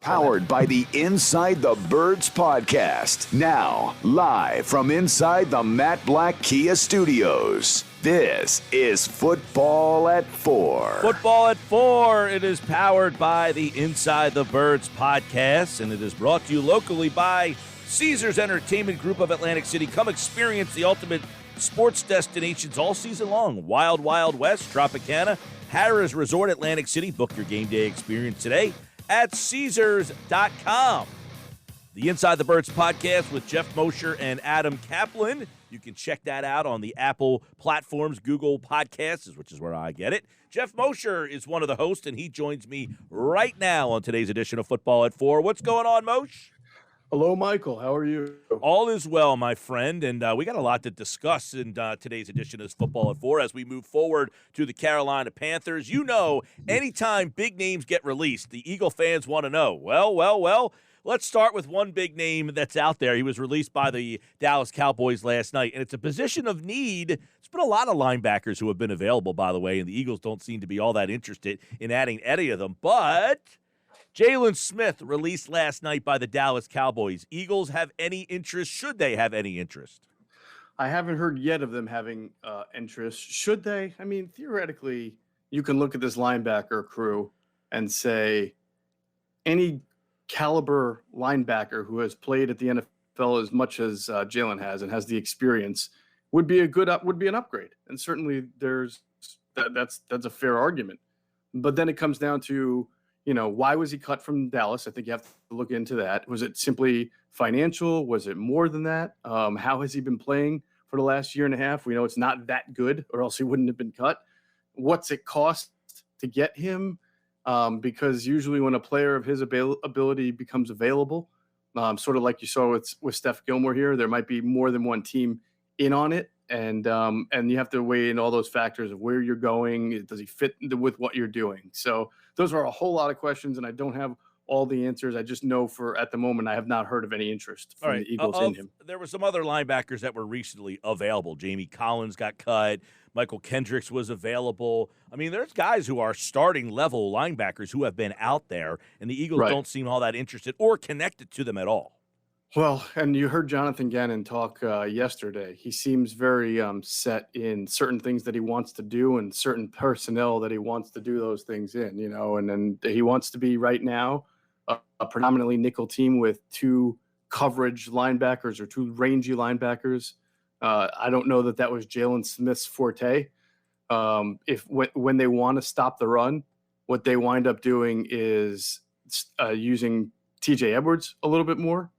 Powered by the Inside the Birds podcast. Now, live from inside the Matt Black Kia Studios. This is Football at 4. Football at 4. It is powered by the Inside the Birds podcast, and it is brought to you locally by Caesars Entertainment Group of Atlantic City. Come experience the ultimate sports destinations all season long. Wild Wild West, Tropicana, Harrah's Resort, Atlantic City. Book your game day experience today at Caesars.com. The Inside the Birds podcast with Geoff Mosher and Adam Kaplan. You can check that out on the Apple platforms, Google Podcasts, which is where I get it. Geoff Mosher is one of the hosts, and he joins me right now on today's edition of Football at 4. What's going on, Moshe? Hello, Michael. How are you? All is well, my friend, and we got a lot to discuss in today's edition of Football at 4 as we move forward to the Carolina Panthers. You know, anytime big names get released, the Eagle fans want to know. Well, let's start with one big name that's out there. He was released by the Dallas Cowboys last night, and it's a position of need. There's been a lot of linebackers who have been available, by the way, and the Eagles don't seem to be all that interested in adding any of them, but Jalen Smith released last night by the Dallas Cowboys. Eagles have any interest? Should they have any interest? I haven't heard yet of them having interest. Should they? I mean, theoretically, you can look at this linebacker crew and say any caliber linebacker who has played at the NFL as much as Jalen has and has the experience would be an upgrade. And certainly that's a fair argument. But then it comes down to, why was he cut from Dallas? I think you have to look into that. Was it simply financial? Was it more than that? How has he been playing for the last year and a half? We know it's not that good, or else he wouldn't have been cut. What's it cost to get him? Because usually when a player of his ability becomes available, sort of like you saw with Steph Gilmore here, there might be more than one team in on it. And you have to weigh in all those factors of where you're going. Does he fit with what you're doing? So those are a whole lot of questions, and I don't have all the answers. I just know at the moment I have not heard of any interest from the Eagles in him. There were some other linebackers that were recently available. Jamie Collins got cut. Michael Kendricks was available. I mean, there's guys who are starting level linebackers who have been out there, and the Eagles don't seem all that interested or connected to them at all. Well, and you heard Jonathan Gannon talk yesterday. He seems very set in certain things that he wants to do and certain personnel that he wants to do those things in, and then he wants to be right now a predominantly nickel team with two coverage linebackers or two rangy linebackers. I don't know that was Jalen Smith's forte. When they want to stop the run, what they wind up doing is using TJ Edwards a little bit more.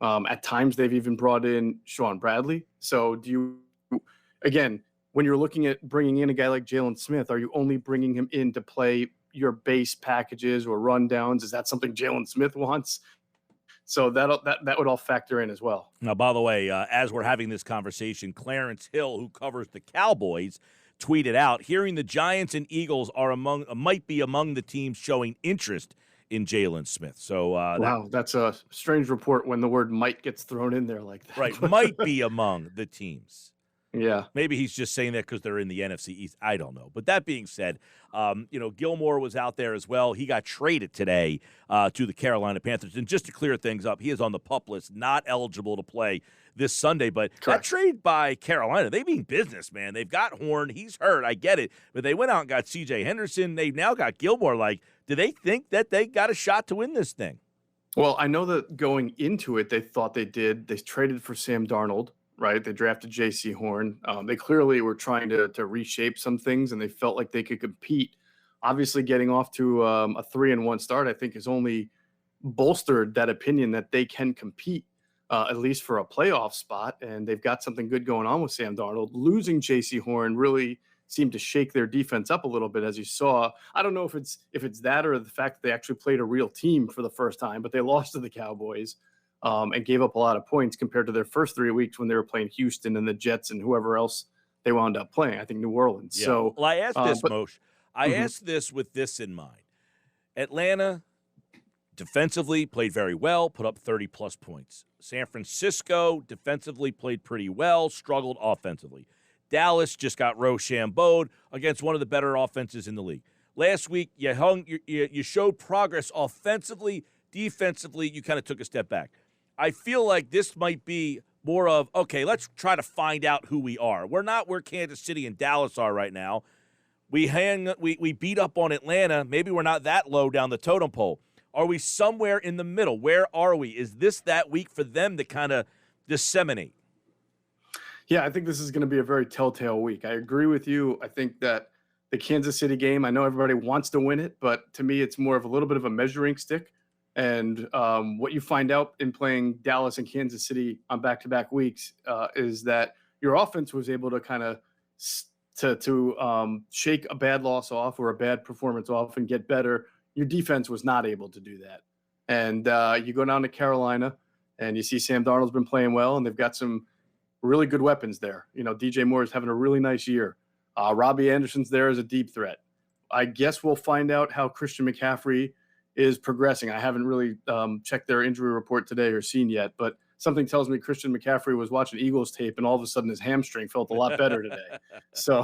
At times, they've even brought in Sean Bradley. So when you're looking at bringing in a guy like Jalen Smith, are you only bringing him in to play your base packages or rundowns? Is that something Jalen Smith wants? So that would all factor in as well. Now, by the way, as we're having this conversation, Clarence Hill, who covers the Cowboys, tweeted out, hearing the Giants and Eagles might be among the teams showing interest in Jalen Smith. So wow, that's a strange report when the word might gets thrown in there like that. Right, might be among the teams. Yeah. Maybe he's just saying that because they're in the NFC East. I don't know. But that being said, Gilmore was out there as well. He got traded today to the Carolina Panthers. And just to clear things up, he is on the PUP list, not eligible to play this Sunday. But That trade by Carolina, they mean business, man. They've got Horn. He's hurt. I get it. But they went out and got C.J. Henderson. They've now got Gilmore. Do they think that they got a shot to win this thing? Well, I know that going into it, they thought they did. They traded for Sam Darnold. Right, they drafted J.C. Horn. They clearly were trying to reshape some things, and they felt like they could compete. Obviously, getting off to a 3-1 start, I think, has only bolstered that opinion that they can compete, at least for a playoff spot. And they've got something good going on with Sam Darnold. Losing J.C. Horn really seemed to shake their defense up a little bit, as you saw. I don't know if it's that or the fact that they actually played a real team for the first time, but they lost to the Cowboys. And gave up a lot of points compared to their first 3 weeks when they were playing Houston and the Jets and whoever else they wound up playing. I think New Orleans. Yeah. So, I asked this, Moshe. I asked this with this in mind. Atlanta defensively played very well, put up 30-plus points. San Francisco defensively played pretty well, struggled offensively. Dallas just got Rochambeau'd against one of the better offenses in the league. Last week, you showed progress offensively. Defensively, you kind of took a step back. I feel like this might be more of, okay, let's try to find out who we are. We're not where Kansas City and Dallas are right now. We beat up on Atlanta. Maybe we're not that low down the totem pole. Are we somewhere in the middle? Where are we? Is this that week for them to kind of disseminate? Yeah, I think this is going to be a very telltale week. I agree with you. I think that the Kansas City game, I know everybody wants to win it, but to me, it's more of a little bit of a measuring stick. And what you find out in playing Dallas and Kansas City on back-to-back weeks is that your offense was able to kind of shake a bad loss off or a bad performance off and get better. Your defense was not able to do that. And you go down to Carolina, and you see Sam Darnold's been playing well, and they've got some really good weapons there. You know, DJ Moore is having a really nice year. Robbie Anderson's there as a deep threat. I guess we'll find out how Christian McCaffrey is progressing. I haven't really checked their injury report today or seen yet, but something tells me Christian McCaffrey was watching Eagles tape and all of a sudden his hamstring felt a lot better today. So,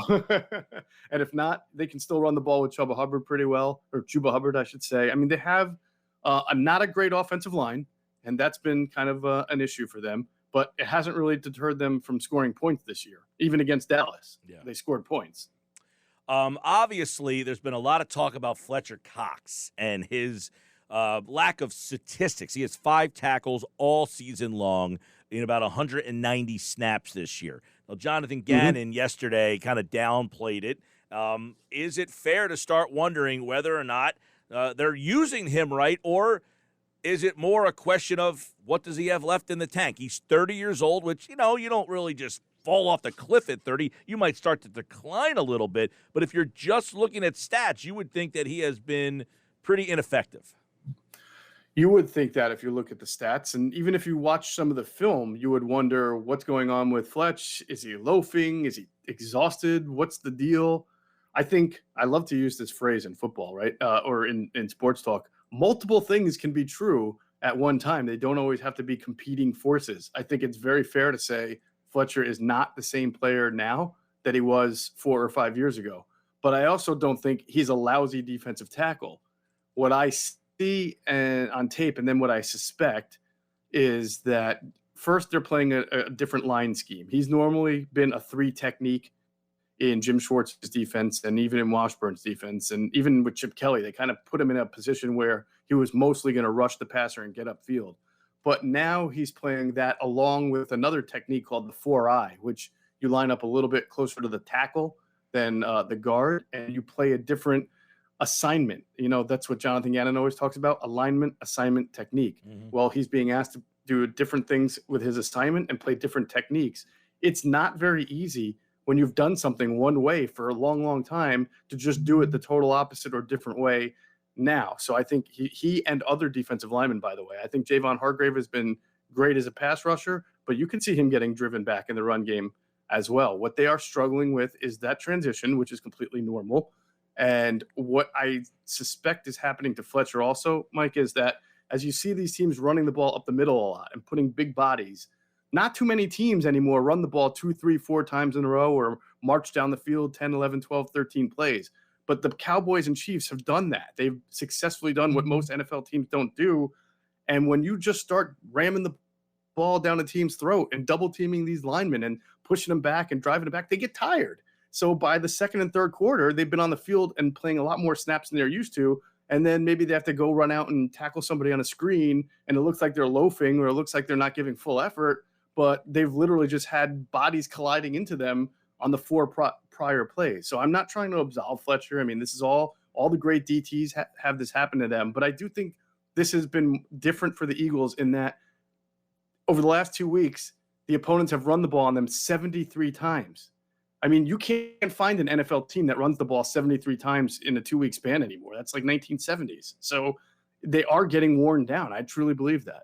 and if not, they can still run the ball with Chuba Hubbard pretty well, or Chuba Hubbard, I should say. I mean, they have not a great offensive line, and that's been kind of an issue for them, but it hasn't really deterred them from scoring points this year, even against Dallas. Yeah. They scored points. Obviously, there's been a lot of talk about Fletcher Cox and his lack of statistics. He has 5 tackles all season long in about 190 snaps this year. Now, Jonathan Gannon yesterday kind of downplayed it. Is it fair to start wondering whether or not they're using him right, or is it more a question of what does he have left in the tank? He's 30 years old, which, you know, you don't really just fall off the cliff at 30. You might start to decline a little bit, but if you're just looking at stats, you would think that he has been pretty ineffective. You would think that if you look at the stats, and even if you watch some of the film, you would wonder what's going on with Fletch. Is he loafing? Is he exhausted? What's the deal? I think I love to use this phrase in football, right? Or in sports talk. Multiple things can be true at one time. They don't always have to be competing forces. I think it's very fair to say Fletcher is not the same player now that he was 4 or 5 years ago. But I also don't think he's a lousy defensive tackle. What I see on tape, and then what I suspect, is that first they're playing a different line scheme. He's normally been a 3 technique in Jim Schwartz's defense and even in Washburn's defense. And even with Chip Kelly, they kind of put him in a position where he was mostly going to rush the passer and get upfield. But now he's playing that along with another technique called the 4-eye, which you line up a little bit closer to the tackle than the guard, and you play a different assignment. You know, that's what Jonathan Gannon always talks about, alignment, assignment, technique. Well, he's being asked to do different things with his assignment and play different techniques. It's not very easy when you've done something one way for a long, long time to just do it the total opposite or different way now. So I think he and other defensive linemen, by the way, I think Javon Hargrave has been great as a pass rusher, but you can see him getting driven back in the run game as well. What they are struggling with is that transition, which is completely normal. And what I suspect is happening to Fletcher also, Mike, is that as you see these teams running the ball up the middle a lot and putting big bodies, not too many teams anymore run the ball 2, 3, 4 times in a row or march down the field 10, 11, 12, 13 plays. But the Cowboys and Chiefs have done that. They've successfully done what most NFL teams don't do. And when you just start ramming the ball down a team's throat and double teaming these linemen and pushing them back and driving them back, they get tired. So by the second and third quarter, they've been on the field and playing a lot more snaps than they're used to. And then maybe they have to go run out and tackle somebody on a screen, and it looks like they're loafing or it looks like they're not giving full effort, but they've literally just had bodies colliding into them on the 4 prior plays. So I'm not trying to absolve Fletcher. I mean, this is all the great DTs have this happen to them. But I do think this has been different for the Eagles in that over the last 2 weeks, the opponents have run the ball on them 73 times. I mean, you can't find an NFL team that runs the ball 73 times in a 2-week span anymore. That's like 1970s. So they are getting worn down. I truly believe that.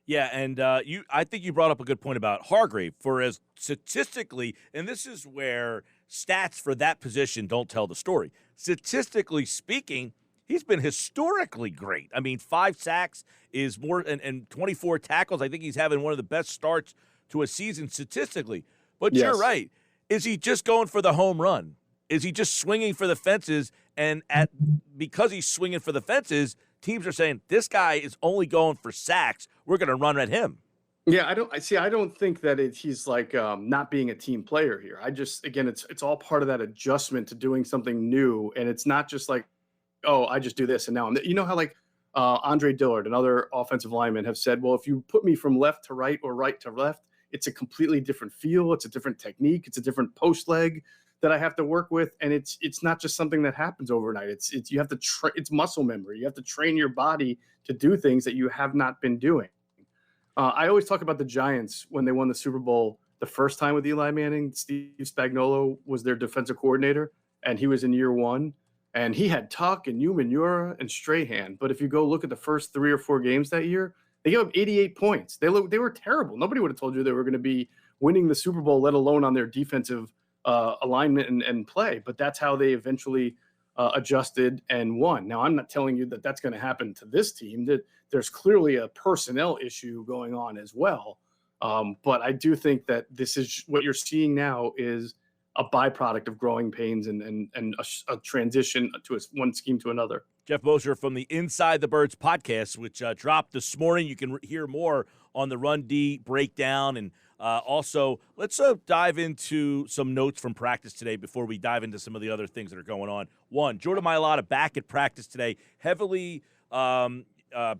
Yeah, and I think you brought up a good point about Hargrave. For as statistically, and this is where stats for that position don't tell the story. Statistically speaking, he's been historically great. I mean, 5 sacks is more, and 24 tackles. I think he's having one of the best starts to a season statistically. But yes, you're right. Is he just going for the home run? Is he just swinging for the fences? And because he's swinging for the fences, teams are saying, this guy is only going for sacks. We're going to run at him. Yeah, I don't think that he's like not being a team player here. Again, it's all part of that adjustment to doing something new. And it's not just like, oh, I just do this and now you know how like Andre Dillard and other offensive linemen have said, well, if you put me from left to right or right to left, it's a completely different feel. It's a different technique. It's a different post leg that I have to work with. And it's not just something that happens overnight. You have to, it's muscle memory. You have to train your body to do things that you have not been doing. I always talk about the Giants when they won the Super Bowl the first time with Eli Manning. Steve Spagnuolo was their defensive coordinator, and he was in year one. And he had Tuck and Umanura and Strahan. But if you go look at the first 3 or 4 games that year, they gave up 88 points. They were terrible. Nobody would have told you they were going to be winning the Super Bowl, let alone on their defensive alignment and play. But that's how they eventually adjusted and won. Now, I'm not telling you that that's going to happen to this team. That there's clearly a personnel issue going on as well. But I do think that this is what you're seeing now is a byproduct of growing pains and a transition to one scheme to another. Geoff Mosher from the Inside the Birds podcast, which dropped this morning. You can hear more on the Run D breakdown. And also, let's dive into some notes from practice today before we dive into some of the other things that are going on. One, Jordan Mailata back at practice today, heavily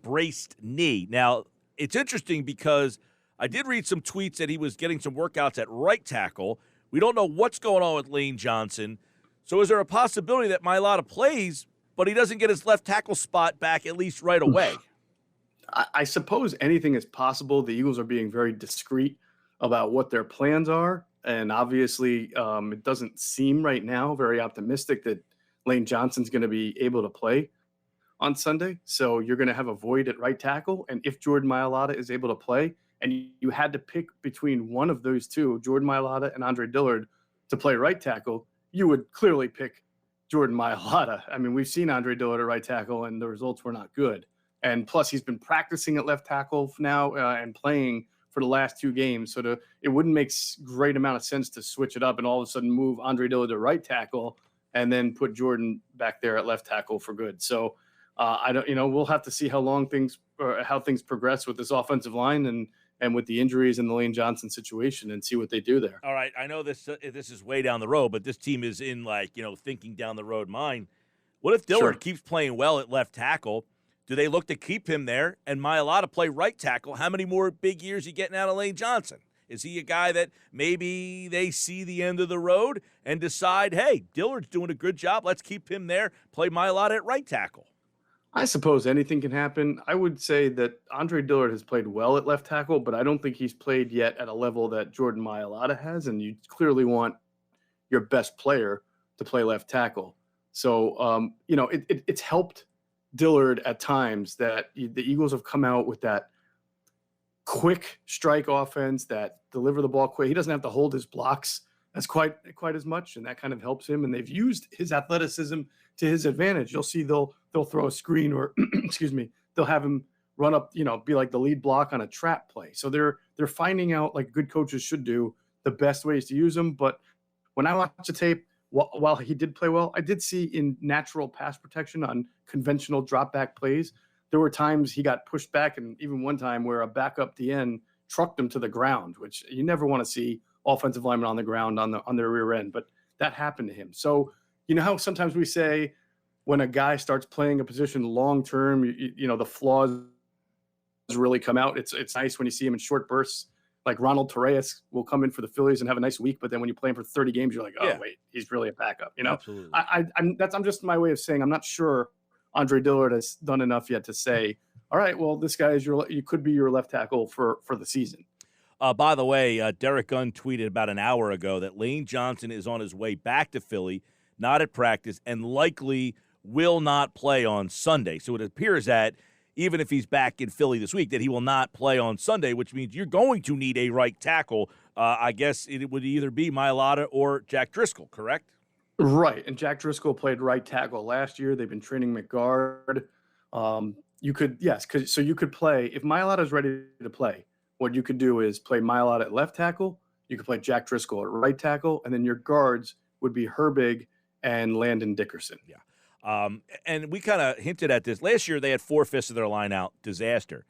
braced knee. Now, it's interesting because I did read some tweets that he was getting some workouts at right tackle. We don't know what's going on with Lane Johnson. So is there a possibility that Mailata plays, but he doesn't get his left tackle spot back at least right away? I suppose anything is possible. The Eagles are being very discreet about what their plans are. And obviously, it doesn't seem right now very optimistic that Lane Johnson's going to be able to play on Sunday. So you're going to have a void at right tackle. And if Jordan Mailata is able to play, and you had to pick between one of those two, Jordan Mailata and Andre Dillard, to play right tackle, you would clearly pick Jordan Mailata. I mean, we've seen Andre Dillard at right tackle, and the results were not good. And plus, he's been practicing at left tackle now and playing for the last 2 games. So it wouldn't make great amount of sense to switch it up and all of a sudden move Andre Dillard to right tackle and then put Jordan back there at left tackle for good. So we'll have to see how things progress with this offensive line and with the injuries and the Lane Johnson situation and see what they do there. All right. I know this is way down the road, but this team is in thinking down the road mind. What if Dillard keeps playing well at left tackle? Do they look to keep him there and Mailata play right tackle? How many more big years are you getting out of Lane Johnson? Is he a guy that maybe they see the end of the road and decide, hey, Dillard's doing a good job. Let's keep him there, play Mailata at right tackle? I suppose anything can happen. I would say that Andre Dillard has played well at left tackle, but I don't think he's played yet at a level that Jordan Mailata has, and you clearly want your best player to play left tackle. So, it's helped Dillard at times that the Eagles have come out with that quick strike offense that deliver the ball quick. He doesn't have to hold his blocks as quite as much, and that kind of helps him. And they've used his athleticism to his advantage. You'll see they'll throw a screen or excuse me, they'll have him run up, be like the lead block on a trap play. So they're finding out, like good coaches should do, the best ways to use him. But when I watch the tape, while he did play well, I did see in natural pass protection on conventional drop back plays, there were times he got pushed back, and even one time where a backup DN trucked him to the ground, which you never want to see offensive linemen on the ground on their rear end, but that happened to him. So you know how sometimes we say when a guy starts playing a position long term, the flaws really come out. It's nice when you see him in short bursts. Like Ronald Torres will come in for the Phillies and have a nice week, but then when you play him for 30 games, you're like, wait, he's really a backup. Absolutely. I'm just my way of saying I'm not sure Andre Dillard has done enough yet to say, all right, well, this guy you could be your left tackle for the season. By the way, Derek Gunn tweeted about an hour ago that Lane Johnson is on his way back to Philly, not at practice, and likely will not play on Sunday. So it appears that even if he's back in Philly this week, that he will not play on Sunday, which means you're going to need a right tackle. I guess it would either be Mailata or Jack Driscoll, correct? Right, and Jack Driscoll played right tackle last year. They've been training McGuard. You could play if Mailata is ready to play. What you could do is play Mailata at left tackle. You could play Jack Driscoll at right tackle, and then your guards would be Herbig and Landon Dickerson. Yeah. And we kind of hinted at this. Last year, they had 4/5 of their line out. Disaster.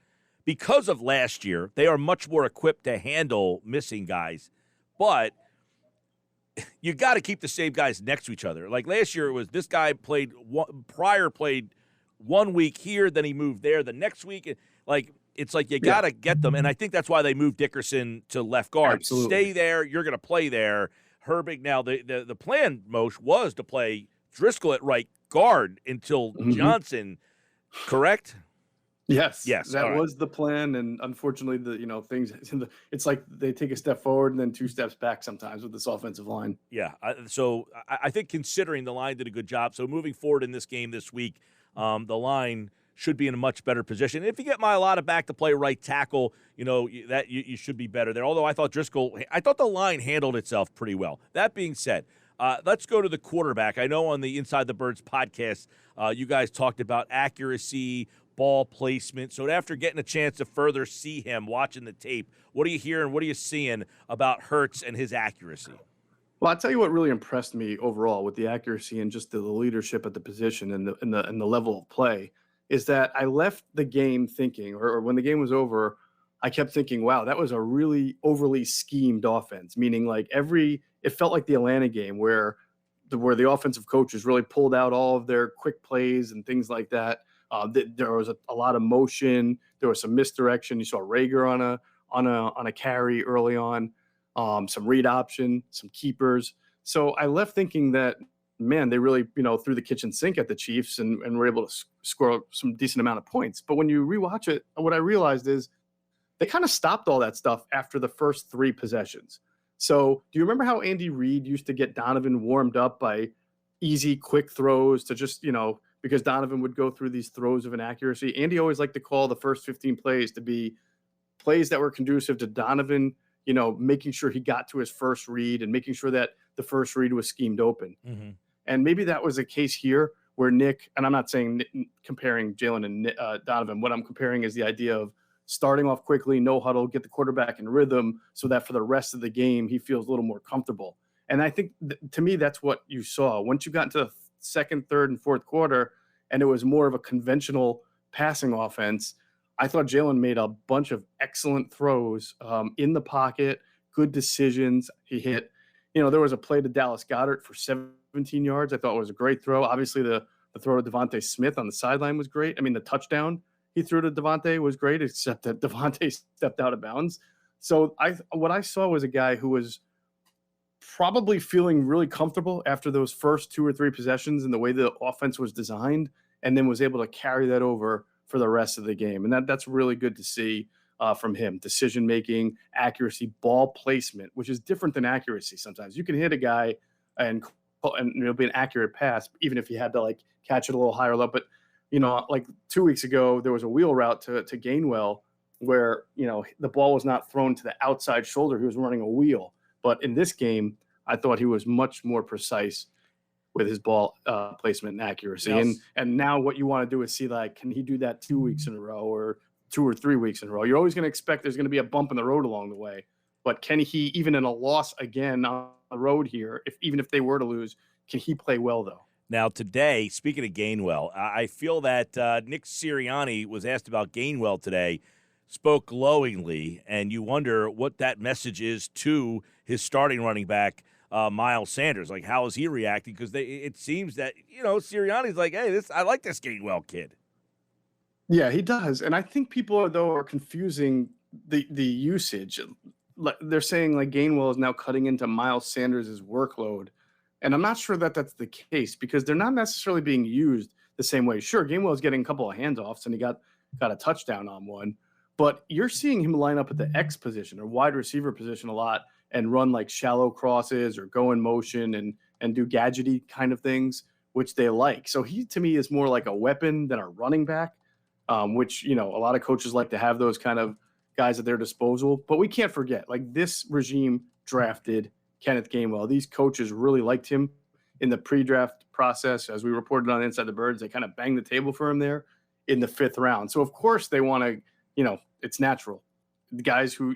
Because of last year, they are much more equipped to handle missing guys. But you got to keep the same guys next to each other. Like last year, it was this guy played 1 week here, then he moved there. The next week, it's like you got to get them. And I think that's why they moved Dickerson to left guard. Absolutely. Stay there. You're going to play there. Herbig, now the plan, Moshe, was to play Driscoll at right guard until Johnson, correct? Yes. That was the plan, and unfortunately, things. It's like they take a step forward and then 2 steps back sometimes with this offensive line. Yeah. So I think considering the line did a good job. So moving forward in this game this week, the line should be in a much better position. If you get Mailata back to play right tackle, you should be better there. Although I thought the line handled itself pretty well. That being said, let's go to the quarterback. I know on the Inside the Birds podcast, you guys talked about accuracy, ball placement. So after getting a chance to further see him, watching the tape, what are you hearing? What are you seeing about Hurts and his accuracy? Well, I'll tell you what really impressed me overall with the accuracy and just the leadership at the position and the level of play is that I left the game thinking, or when the game was over, I kept thinking, wow, that was a really overly schemed offense, meaning it felt like the Atlanta game where the offensive coaches really pulled out all of their quick plays and things like that. There was a lot of motion. There was some misdirection. You saw Rager on a carry early on, some read option, some keepers. So I left thinking that, man, they really threw the kitchen sink at the Chiefs and were able to score some decent amount of points. But when you rewatch it, what I realized is they kind of stopped all that stuff after the first 3 possessions. So do you remember how Andy Reid used to get Donovan warmed up by easy, quick throws to just because Donovan would go through these throws of inaccuracy. Andy always liked to call the first 15 plays to be plays that were conducive to Donovan, making sure he got to his first read and making sure that the first read was schemed open. Mm-hmm. And maybe that was a case here where Nick, and I'm not saying comparing Jalen and Donovan, what I'm comparing is the idea of starting off quickly, no huddle, get the quarterback in rhythm so that for the rest of the game, he feels a little more comfortable. And I think to me, that's what you saw. Once you got into the second, third, and fourth quarter, and it was more of a conventional passing offense, I thought Jalen made a bunch of excellent throws in the pocket, good decisions. He hit, there was a play to Dallas Goedert for 17 yards. I thought it was a great throw. Obviously, the throw to Devontae Smith on the sideline was great. I mean, the touchdown he threw to Devontae was great, except that Devontae stepped out of bounds. So what I saw was a guy who was probably feeling really comfortable after those first 2 or 3 possessions and the way the offense was designed, and then was able to carry that over for the rest of the game. And that's really good to see from him. Decision-making, accuracy, ball placement, which is different than accuracy sometimes. You can hit a guy and it'll be an accurate pass, even if you had to catch it a little higher level. But, 2 weeks ago, there was a wheel route to Gainwell where, the ball was not thrown to the outside shoulder. He was running a wheel. But in this game, I thought he was much more precise with his ball placement and accuracy. Yes. And now what you want to do is see, can he do that 2 weeks in a row or 2 or 3 weeks in a row? You're always going to expect there's going to be a bump in the road along the way. But can he, even in a loss again on the road here, even if they were to lose, can he play well, though? Now, today, speaking of Gainwell, I feel that Nick Sirianni was asked about Gainwell today, spoke glowingly, and you wonder what that message is to his starting running back, Miles Sanders. How is he reacting? Because it seems that, Sirianni's like, hey, I like this Gainwell kid. Yeah, he does. And I think people, are confusing the usage. They're saying, Gainwell is now cutting into Miles Sanders' workload. And I'm not sure that that's the case because they're not necessarily being used the same way. Sure, Gainwell is getting a couple of handoffs, and he got a touchdown on one. But you're seeing him line up at the X position or wide receiver position a lot and run shallow crosses or go in motion and do gadgety kind of things, which they like. So he, to me, is more like a weapon than a running back, which, a lot of coaches like to have those kind of guys at their disposal. But we can't forget, this regime drafted Kenneth Gainwell. These coaches really liked him in the pre-draft process. As we reported on Inside the Birds, they kind of banged the table for him there in the 5th round. So, of course, they want to, it's natural. The guys who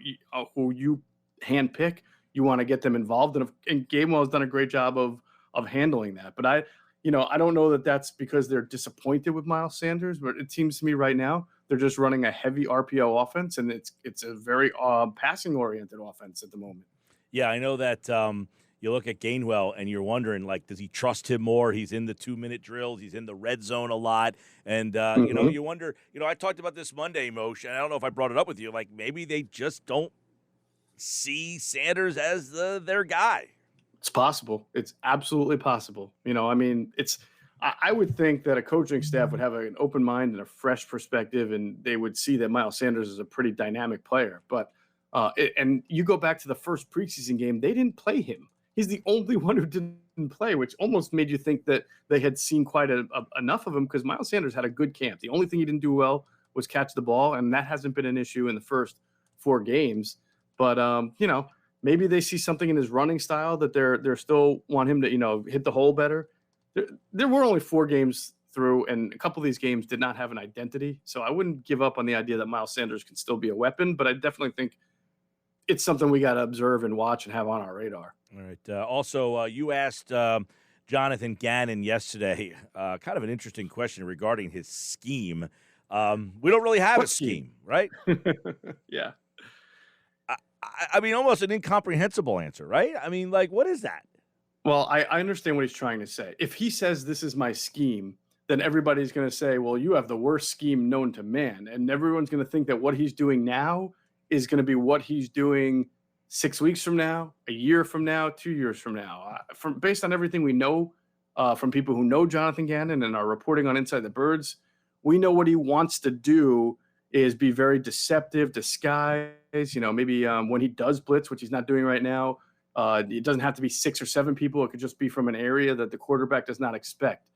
you handpick, you want to get them involved. And Gainwell has done a great job of handling that. But I don't know that that's because they're disappointed with Miles Sanders, but it seems to me right now they're just running a heavy RPO offense, and it's a very passing-oriented offense at the moment. Yeah, I know that you look at Gainwell and you're wondering, like, does he trust him more? He's in the 2-minute drills. He's in the red zone a lot. And, you wonder, I talked about this Monday, Moshe, and I don't know if I brought it up with you. Like, maybe they just don't see Sanders as their guy. It's possible. It's absolutely possible. I would think that a coaching staff would have an open mind and a fresh perspective, and they would see that Miles Sanders is a pretty dynamic player. But and you go back to the first preseason game, they didn't play him. He's the only one who didn't play, which almost made you think that they had seen quite enough of him, because Miles Sanders had a good camp. The only thing he didn't do well was catch the ball, and that hasn't been an issue in the first 4 games. But maybe they see something in his running style that they're still want him to hit the hole better. There were only 4 games through, and a couple of these games did not have an identity. So I wouldn't give up on the idea that Miles Sanders can still be a weapon, but I definitely think it's something we got to observe and watch and have on our radar. All right. Also, you asked Jonathan Gannon yesterday kind of an interesting question regarding his scheme. We don't really have a scheme, right? Yeah. I mean, almost an incomprehensible answer, right? I mean, like, what is that? Well, I understand what he's trying to say. If he says this is my scheme, then everybody's going to say, well, you have the worst scheme known to man. And everyone's going to think that what he's doing now is going to be what he's doing 6 weeks from now, a year from now, 2 years from now. Based on everything we know from people who know Jonathan Gannon and are reporting on Inside the Birds, we know what he wants to do is be very deceptive, disguise, maybe when he does blitz, which he's not doing right now, it doesn't have to be 6 or 7 people. It could just be from an area that the quarterback does not expect.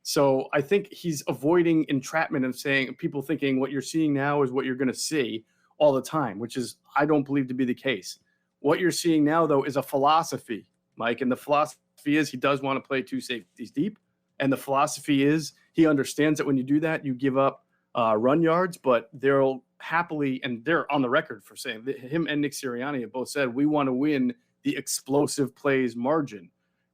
So I think he's avoiding entrapment of saying people thinking what you're seeing now is what you're going to see all the time, which is, I don't believe to be the case. What you're seeing now, though, is a philosophy, Mike. And the philosophy is he does want to play 2 safeties deep. And the philosophy is he understands that when you do that, you give up run yards, but they'll happily, and they're on the record for saying that him and Nick Sirianni have both said, we want to win the explosive plays margin,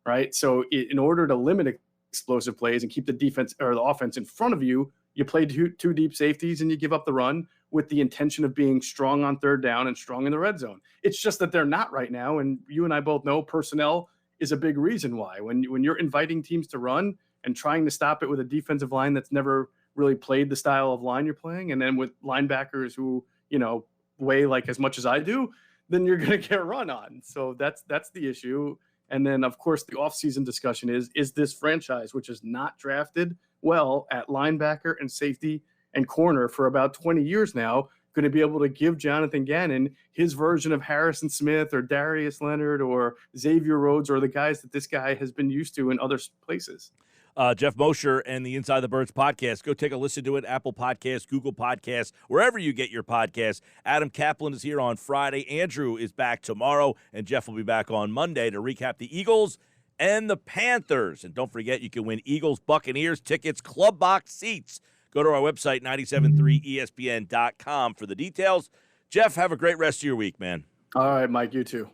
right? So in order to limit explosive plays and keep the defense or the offense in front of you, you play two deep safeties and you give up the run with the intention of being strong on 3rd down and strong in the red zone. It's just that they're not right now. And you and I both know personnel is a big reason why. When you're inviting teams to run and trying to stop it with a defensive line that's never really played the style of line you're playing, and then with linebackers who, weigh like as much as I do, then you're going to get run on. So that's the issue. And then, of course, the offseason discussion is this franchise, which is not drafted well at linebacker and safety and corner for about 20 years now, going to be able to give Jonathan Gannon his version of Harrison Smith or Darius Leonard or Xavier Rhodes or the guys that this guy has been used to in other places. Geoff Mosher and the Inside the Birds podcast. Go take a listen to it. Apple Podcasts, Google Podcasts, wherever you get your podcasts. Adam Kaplan is here on Friday. Andrew is back tomorrow, and Geoff will be back on Monday to recap the Eagles and the Panthers. And don't forget, you can win Eagles Buccaneers tickets, club box seats. Go to our website, 973ESPN.com for the details. Geoff, have a great rest of your week, man. All right, Mike, you too.